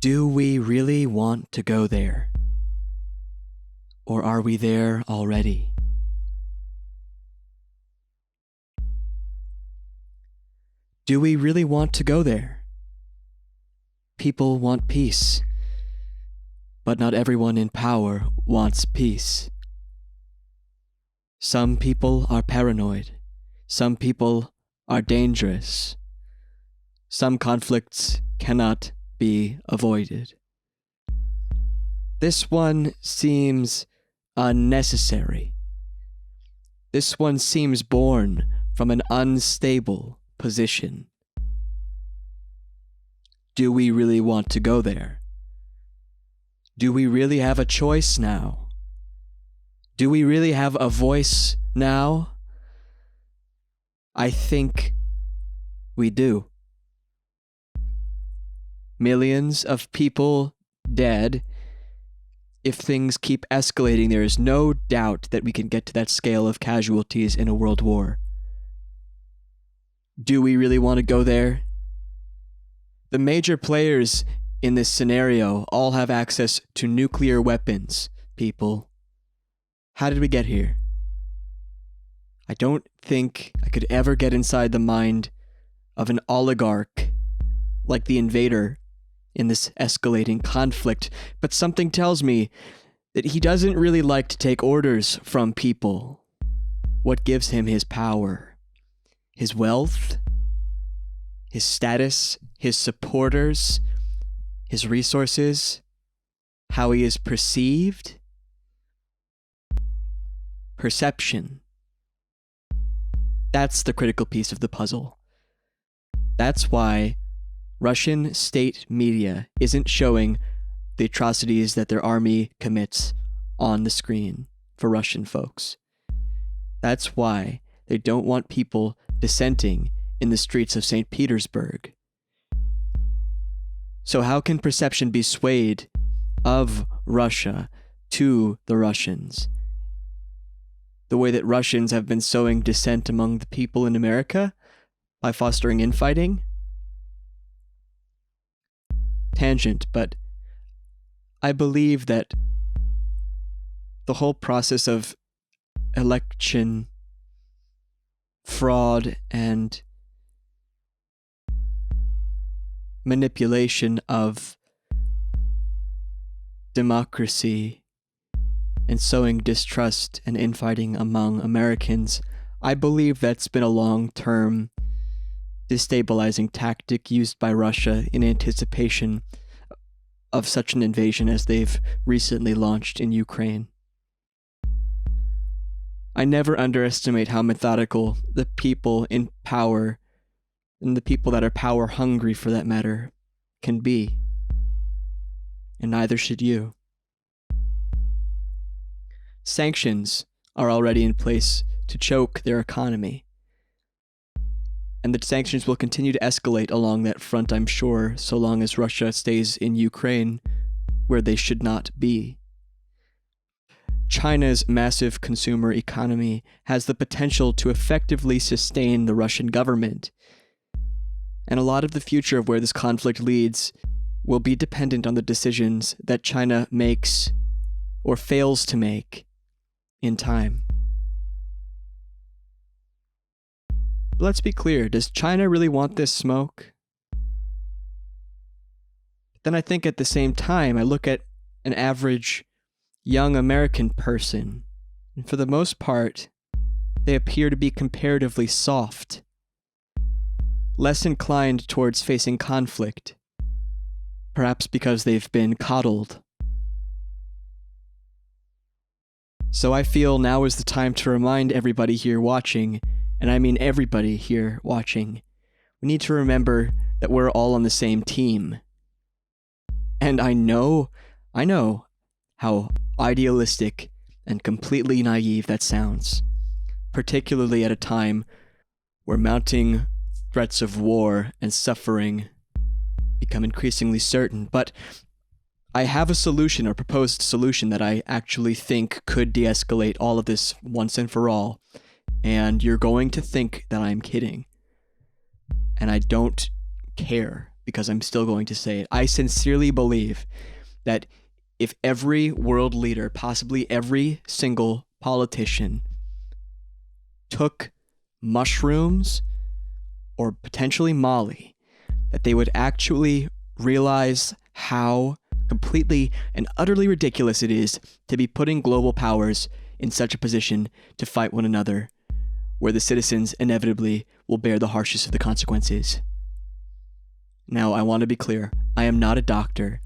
Do we really want to go there? Or are we there already? Do we really want to go there? People want peace, but not everyone in power wants peace. Some people are paranoid. Some people are dangerous. Some conflicts cannot be avoided. This one seems unnecessary. This one seems born from an unstable position. Do we really want to go there? Do we really have a choice now? Do we really have a voice now? I think we do. Millions of people dead. If things keep escalating, there is no doubt that we can get to that scale of casualties in a world war. Do we really want to go there? The major players in this scenario all have access to nuclear weapons, people. How did we get here? I don't think I could ever get inside the mind of an oligarch like the invader in this escalating conflict, but something tells me that he doesn't really like to take orders from people. What gives him his power? His wealth? His status? His supporters? His resources? How he is perceived? Perception. That's the critical piece of the puzzle. That's why Russian state media isn't showing the atrocities that their army commits on the screen for Russian folks. That's why they don't want people dissenting in the streets of St. Petersburg. So how can perception be swayed of Russia to the Russians? The way that Russians have been sowing dissent among the people in America by fostering infighting? Tangent, but I believe that the whole process of election fraud and manipulation of democracy and sowing distrust and infighting among Americans, I believe that's been a long-term destabilizing tactic used by Russia in anticipation of such an invasion as they've recently launched in Ukraine. I never underestimate how methodical the people in power, and the people that are power hungry for that matter, can be. And neither should you. Sanctions are already in place to choke their economy. And the sanctions will continue to escalate along that front, I'm sure, so long as Russia stays in Ukraine, where they should not be. China's massive consumer economy has the potential to effectively sustain the Russian government. And a lot of the future of where this conflict leads will be dependent on the decisions that China makes or fails to make in time. But let's be clear, does China really want this smoke? Then I think at the same time, I look at an average young American person, and for the most part, they appear to be comparatively soft, less inclined towards facing conflict, perhaps because they've been coddled. So I feel now is the time to remind everybody here watching, and I mean everybody here watching, we need to remember that we're all on the same team. And I know how idealistic and completely naive that sounds, particularly at a time where mounting threats of war and suffering become increasingly certain. But I have a solution, or proposed solution, that I actually think could de-escalate all of this once and for all. And you're going to think that I'm kidding. And I don't care, because I'm still going to say it. I sincerely believe that if every world leader, possibly every single politician, took mushrooms or potentially Molly, that they would actually realize how completely and utterly ridiculous it is to be putting global powers in such a position to fight one another, where the citizens inevitably will bear the harshest of the consequences. Now, I want to be clear. I am not a doctor.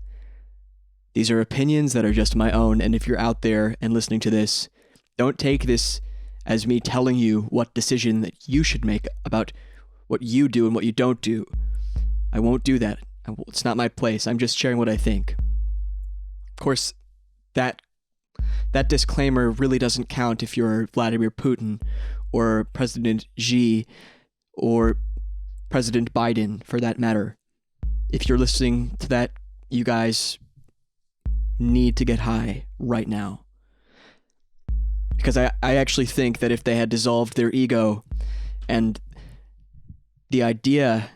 These are opinions that are just my own, and if you're out there and listening to this, don't take this as me telling you what decision that you should make about what you do and what you don't do. I won't do that. It's not my place. I'm just sharing what I think. Of course, that disclaimer really doesn't count if you're Vladimir Putin or President Xi or President Biden, for that matter. If you're listening to that, you guys need to get high right now. Because I actually think that if they had dissolved their ego and the idea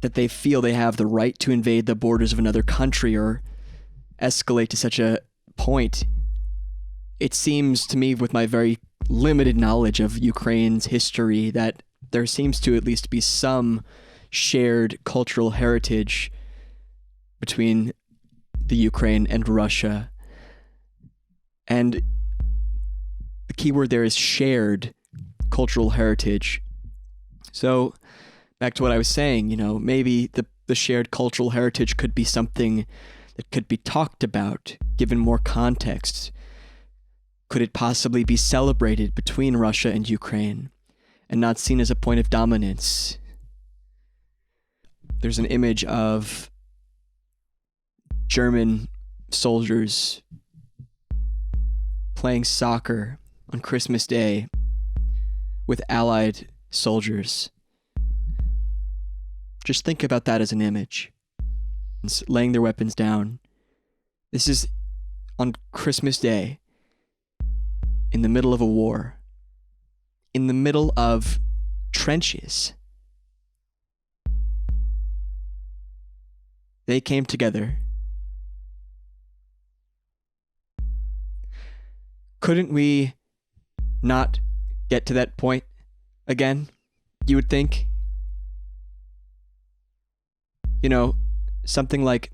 that they feel they have the right to invade the borders of another country or escalate to such a point, it seems to me, with my very limited knowledge of Ukraine's history, that there seems to at least be some shared cultural heritage between the Ukraine and Russia. And the key word there is shared cultural heritage. So back to what I was saying, maybe the shared cultural heritage could be something that could be talked about, given more context. Could it possibly be celebrated between Russia and Ukraine and not seen as a point of dominance? There's an image of German soldiers playing soccer on Christmas Day with Allied soldiers. Just think about that as an image. Laying their weapons down. This is on Christmas Day, in the middle of a war, in the middle of trenches. They came together. Couldn't we not get to that point again, you would think? Something like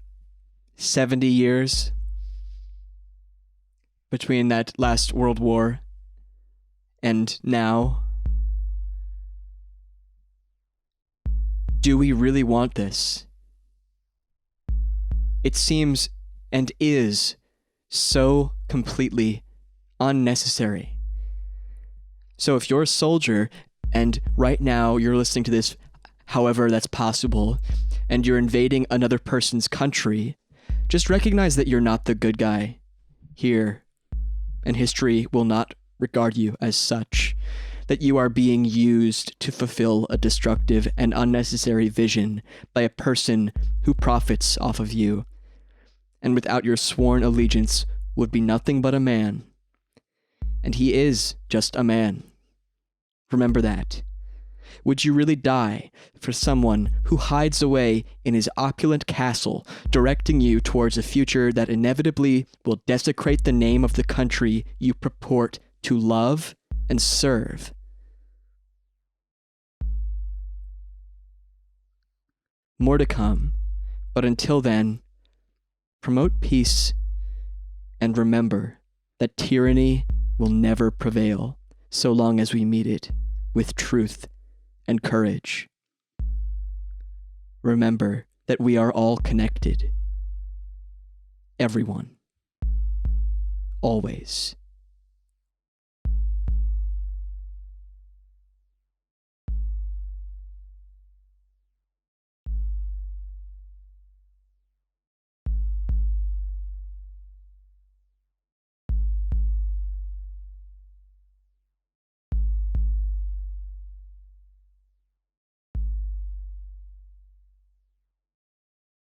70 years between that last World War and now. Do we really want this? It seems and is so completely unnecessary. So if you're a soldier and right now you're listening to this, however that's possible, and you're invading another person's country, just recognize that you're not the good guy here, and history will not regard you as such, that you are being used to fulfill a destructive and unnecessary vision by a person who profits off of you, and without your sworn allegiance would be nothing but a man. And he is just a man. Remember that. Would you really die for someone who hides away in his opulent castle, directing you towards a future that inevitably will desecrate the name of the country you purport to love and serve? More to come, but until then, promote peace and remember that tyranny will never prevail so long as we meet it with truth and courage. Remember that we are all connected. Everyone. Always.